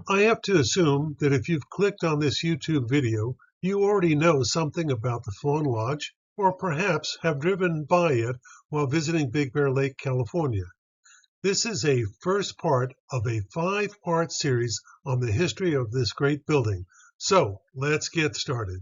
I have to assume that if you've clicked on this YouTube video, you already know something about the Fawn Lodge, or perhaps have driven by it while visiting Big Bear Lake, California. This is a first part of a 5-part series on the history of this great building. So let's get started.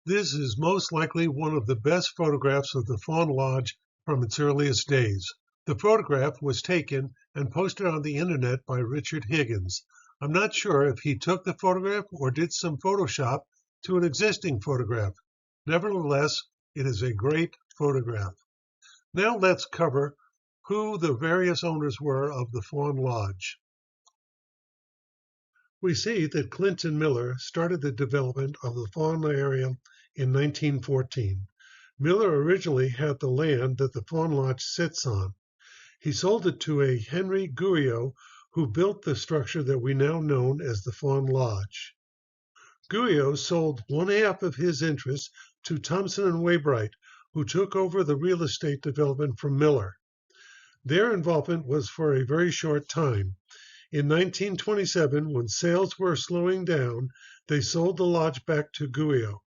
This is most likely one of the best photographs of the Fawn Lodge from its earliest days. The photograph was taken and posted on the internet by Richard Higgins. I'm not sure if he took the photograph or did some Photoshop to an existing photograph. Nevertheless, it is a great photograph. Now let's cover who the various owners were of the Fawn Lodge. We see that Clinton Miller started the development of the Fawn area in 1914. Miller originally had the land that the Fawn Lodge sits on. He sold it to a Henry Guio, who built the structure that we now know as the Fawn Lodge. Guio sold one half of his interest to Thompson and Waybright, who took over the real estate development from Miller. Their involvement was for a very short time. In 1927, when sales were slowing down, they sold the lodge back to Guio.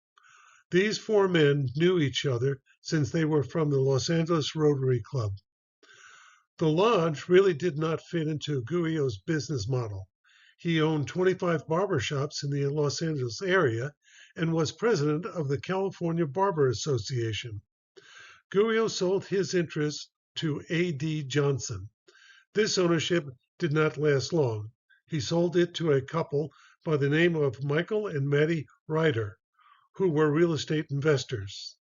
These 4 men knew each other since they were from the Los Angeles Rotary Club. The lodge really did not fit into Guio's business model. He owned 25 barber shops in the Los Angeles area and was president of the California Barber Association. Guio sold his interest to A.D. Johnson. This ownership did not last long. He sold it to a couple by the name of Michael and Mattie Ryder, who were real estate investors.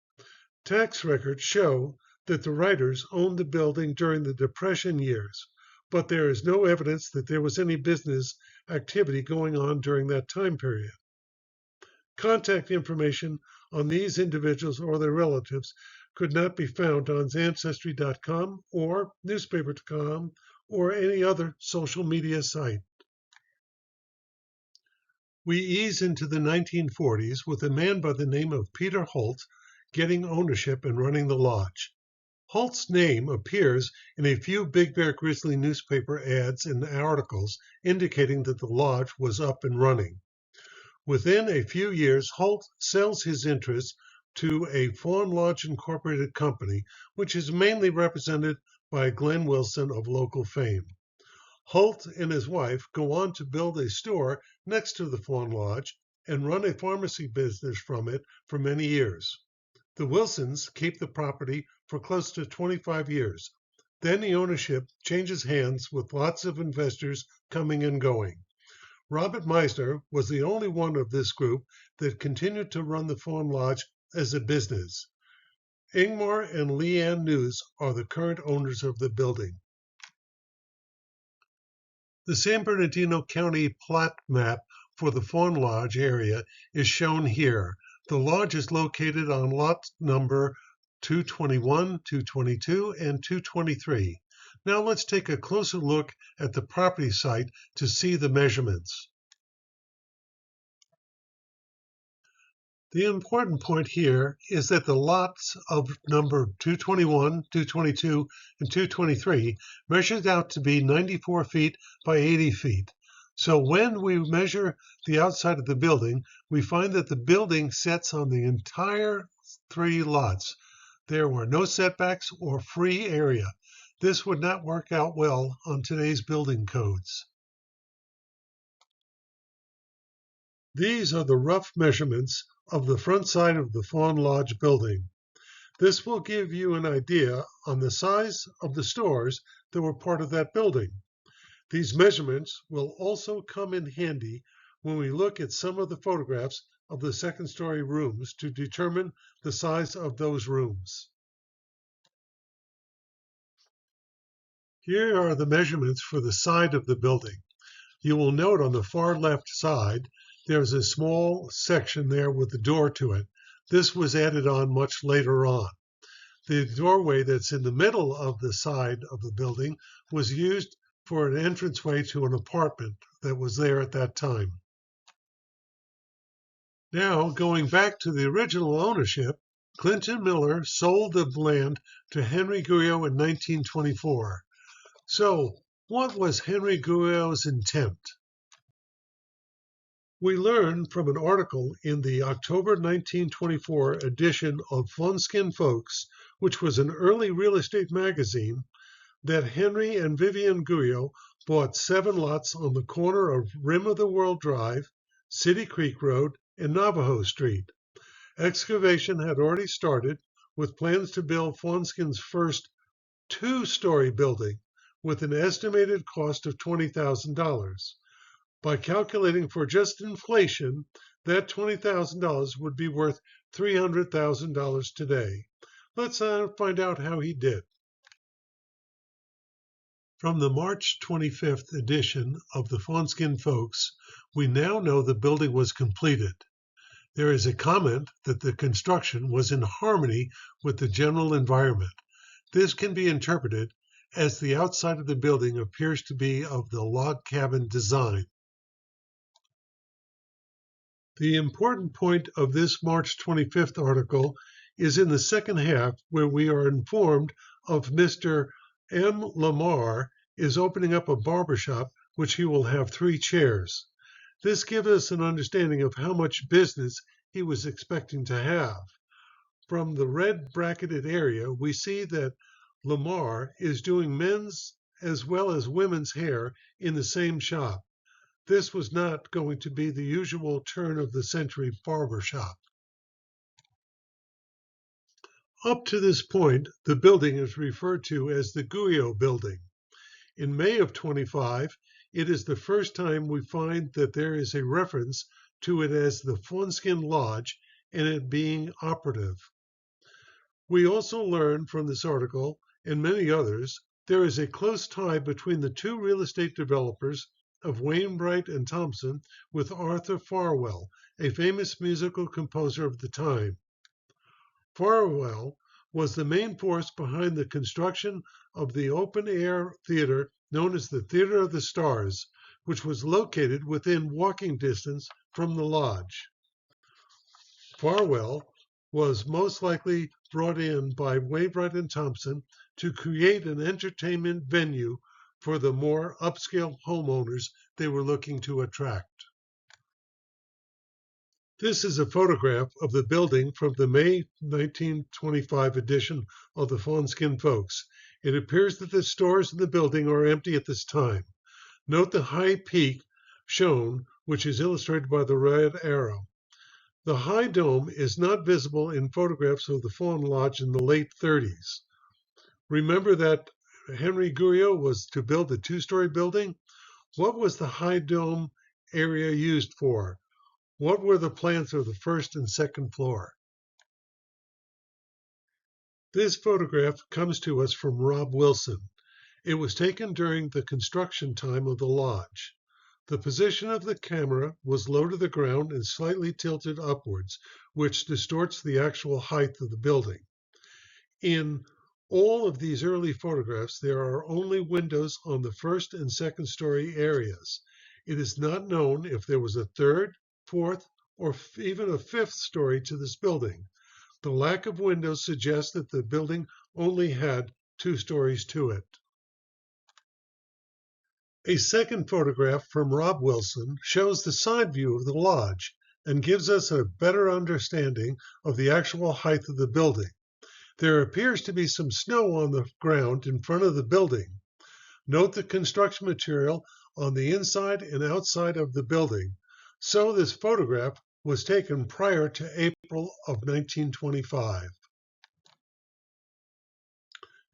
Tax records show that the Ryders owned the building during the Depression years, but there is no evidence that there was any business activity going on during that time period. Contact information on these individuals or their relatives could not be found on Ancestry.com or newspaper.com or any other social media site. We ease into the 1940s with a man by the name of Peter Holt getting ownership and running the lodge. Holt's name appears in a few Big Bear Grizzly newspaper ads and articles indicating that the lodge was up and running. Within a few years, Holt sells his interest to a Fawn Lodge Incorporated company, which is mainly represented by Glenn Wilson of local fame. Holt and his wife go on to build a store next to the Fawn Lodge and run a pharmacy business from it for many years. The Wilsons keep the property for close to 25 years. Then the ownership changes hands with lots of investors coming and going. Robert Meisner was the only one of this group that continued to run the Fawn Lodge as a business. Ingmar and Leanne News are the current owners of the building. The San Bernardino County plot map for the Fawn Lodge area is shown here. The lodge is located on lot number 221, 222, and 223. Now let's take a closer look at the property site to see the measurements. The important point here is that the lots of number 221, 222, and 223 measured out to be 94 feet by 80 feet. So when we measure the outside of the building, we find that the building sets on the entire 3 lots. There were no setbacks or free area. This would not work out well on today's building codes. These are the rough measurements of the front side of the Fawn Lodge building. This will give you an idea on the size of the stores that were part of that building. These measurements will also come in handy when we look at some of the photographs of the second-story rooms to determine the size of those rooms. Here are the measurements for the side of the building. You will note on the far left side, there's a small section there with a door to it. This was added on much later on. The doorway that's in the middle of the side of the building was used for an entranceway to an apartment that was there at that time. Now, going back to the original ownership, Clinton Miller sold the land to Henry Guio in 1924. So, What was Henry Guio's intent? We learn from an article in the October 1924 edition of Fawnskin Folks, which was an early real estate magazine, that Henry and Vivian Guio bought 7 lots on the corner of Rim of the World Drive, City Creek Road, and Navajo Street. Excavation had already started, with plans to build Fawnskin's first 2-story building with an estimated cost of $20,000. By calculating for just inflation, that $20,000 would be worth $300,000 today. Let's find out how he did. From the March 25th edition of the Fawnskin Folks, we now know the building was completed. There is a comment that the construction was in harmony with the general environment. This can be interpreted as the outside of the building appears to be of the log cabin design. The important point of this March 25th article is in the second half, where we are informed of Mr. M. Lamar is opening up a barbershop, which he will have 3 chairs. This gives us an understanding of how much business he was expecting to have. From the red bracketed area, we see that Lamar is doing men's as well as women's hair in the same shop. This was not going to be the usual turn-of-the-century barber shop. Up to this point, the building is referred to as the Guio Building. In May of 25, it is the first time we find that there is a reference to it as the Fawn Lodge and it being operative. We also learn from this article, and many others, there is a close tie between the 2 real estate developers of Waybright and Thompson with Arthur Farwell, a famous musical composer of the time. Farwell was the main force behind the construction of the open-air theater known as the Theater of the Stars, which was located within walking distance from the lodge. Farwell was most likely brought in by Waybright and Thompson to create an entertainment venue for the more upscale homeowners they were looking to attract. This is a photograph of the building from the May 1925 edition of the Fawnskin Folks. It appears that the stores in the building are empty at this time. Note the high peak shown, which is illustrated by the red arrow. The high dome is not visible in photographs of the Fawn Lodge in the late 30s. Remember that Henry Guio was to build a 2-story building? What was the high dome area used for? What were the plans of the first and second floor? This photograph comes to us from Rob Wilson. It was taken during the construction time of the lodge. The position of the camera was low to the ground and slightly tilted upwards, which distorts the actual height of the building. In all of these early photographs, there are only windows on the first and second story areas. It is not known if there was a 3rd, 4th, or even a 5th story to this building. The lack of windows suggests that the building only had 2 stories to it. A second photograph from Rob Wilson shows the side view of the lodge and gives us a better understanding of the actual height of the building. There appears to be some snow on the ground in front of the building. Note the construction material on the inside and outside of the building. So this photograph was taken prior to April of 1925.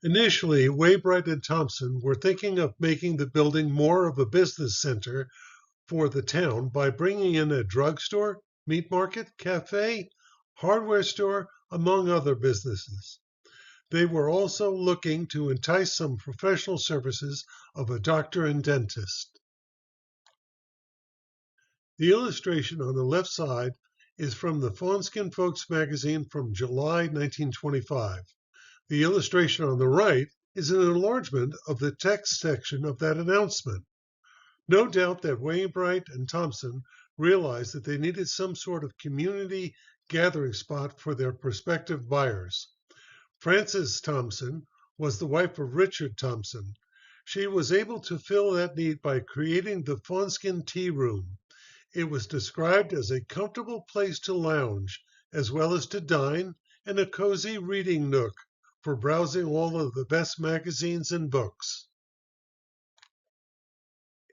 Initially, Waybright and Thompson were thinking of making the building more of a business center for the town by bringing in a drugstore, meat market, cafe, hardware store, among other businesses. They were also looking to entice some professional services of a doctor and dentist. The illustration on the left side is from the Fawnskin Folks magazine from July 1925. The illustration on the right is an enlargement of the text section of that announcement. No doubt that Waybright and Thompson realized that they needed some sort of community gathering spot for their prospective buyers. Frances Thompson was the wife of Richard Thompson. She was able to fill that need by creating the Fawnskin Tea Room. It was described as a comfortable place to lounge, as well as to dine, and a cozy reading nook for browsing all of the best magazines and books.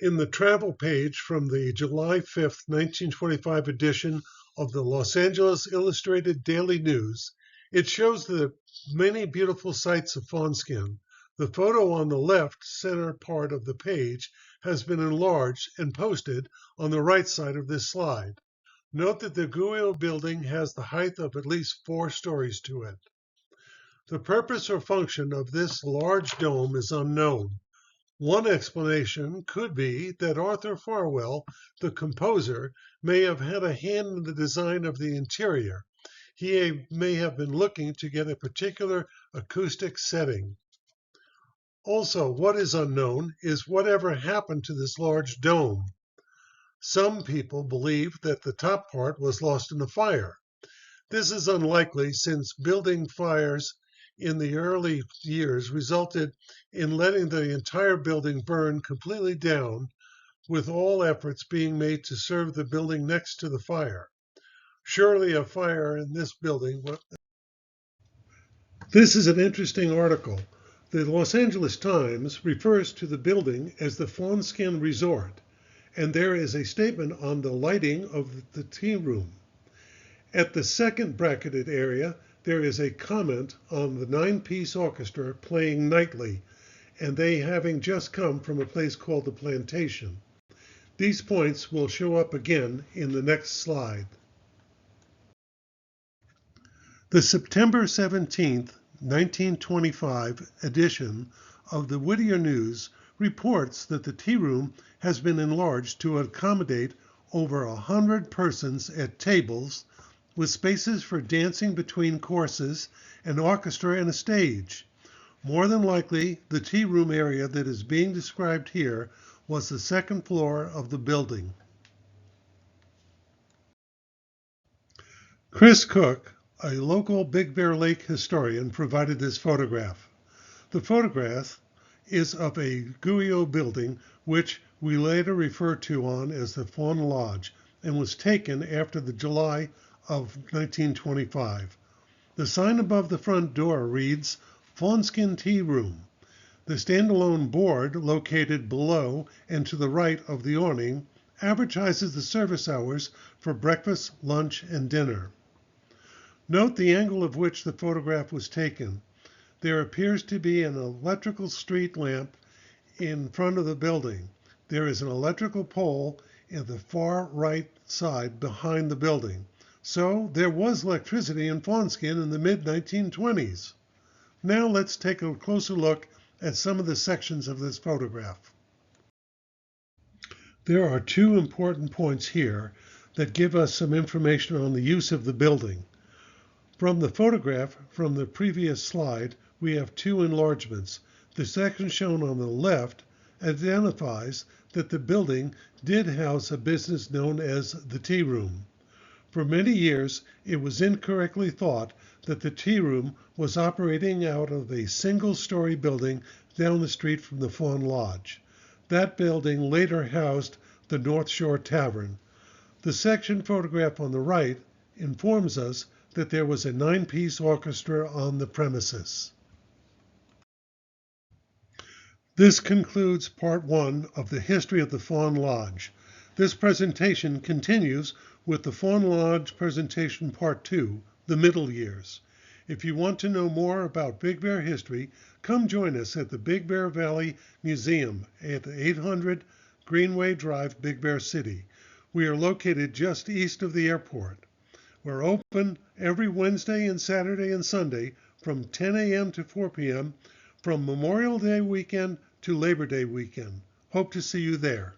In the travel page from the July 5th, 1925 edition of the Los Angeles Illustrated Daily News, it shows the many beautiful sights of Fawnskin. The photo on the left center part of the page has been enlarged and posted on the right side of this slide. Note that the Guio Building has the height of at least 4 stories to it. The purpose or function of this large dome is unknown. One explanation could be that Arthur Farwell, the composer, may have had a hand in the design of the interior. He may have been looking to get a particular acoustic setting. Also, what is unknown is whatever happened to this large dome. Some people believe that the top part was lost in a fire. This is unlikely since building fires in the early years resulted in letting the entire building burn completely down, with all efforts being made to serve the building next to the fire. Surely a fire in this building. This is an interesting article. The Los Angeles Times refers to the building as the Fawnskin Resort, and there is a statement on the lighting of the tea room. At the second bracketed area, there is a comment on the 9-piece orchestra playing nightly, and they having just come from a place called the Plantation. These points will show up again in the next slide. The September 17, 1925 edition of the Whittier News reports that the tea room has been enlarged to accommodate over 100 persons at tables, with spaces for dancing between courses, an orchestra, and a stage. More than likely, the tea room area that is being described here was the second floor of the building. Chris Cook, a local Big Bear Lake historian, provided this photograph. The photograph is of a Guio building, which we later refer to on as the Fawn Lodge, and was taken after the July of 1925. The sign above the front door reads Fawnskin Tea Room. The standalone board located below and to the right of the awning advertises the service hours for breakfast, lunch, and dinner. Note the angle of which the photograph was taken. There appears to be an electrical street lamp in front of the building. There is an electrical pole in the far right side behind the building. So there was electricity in Fawnskin in the mid-1920s. Now let's take a closer look at some of the sections of this photograph. There are 2 important points here that give us some information on the use of the building. From the photograph from the previous slide, we have 2 enlargements. The section shown on the left identifies that the building did house a business known as the Tea Room. For many years, it was incorrectly thought that the tea room was operating out of a single-story building down the street from the Fawn Lodge. That building later housed the North Shore Tavern. The section photograph on the right informs us that there was a 9-piece orchestra on the premises. This concludes part 1 of the history of the Fawn Lodge. This presentation continues with the Fawn Lodge presentation part 2, the middle years. If you want to know more about Big Bear history, come join us at the Big Bear Valley Museum at 800 Greenway Drive, Big Bear City. We are located just east of the airport. We're open every Wednesday and Saturday and Sunday from 10 a.m. to 4 p.m. from Memorial Day weekend to Labor Day weekend. Hope to see you there.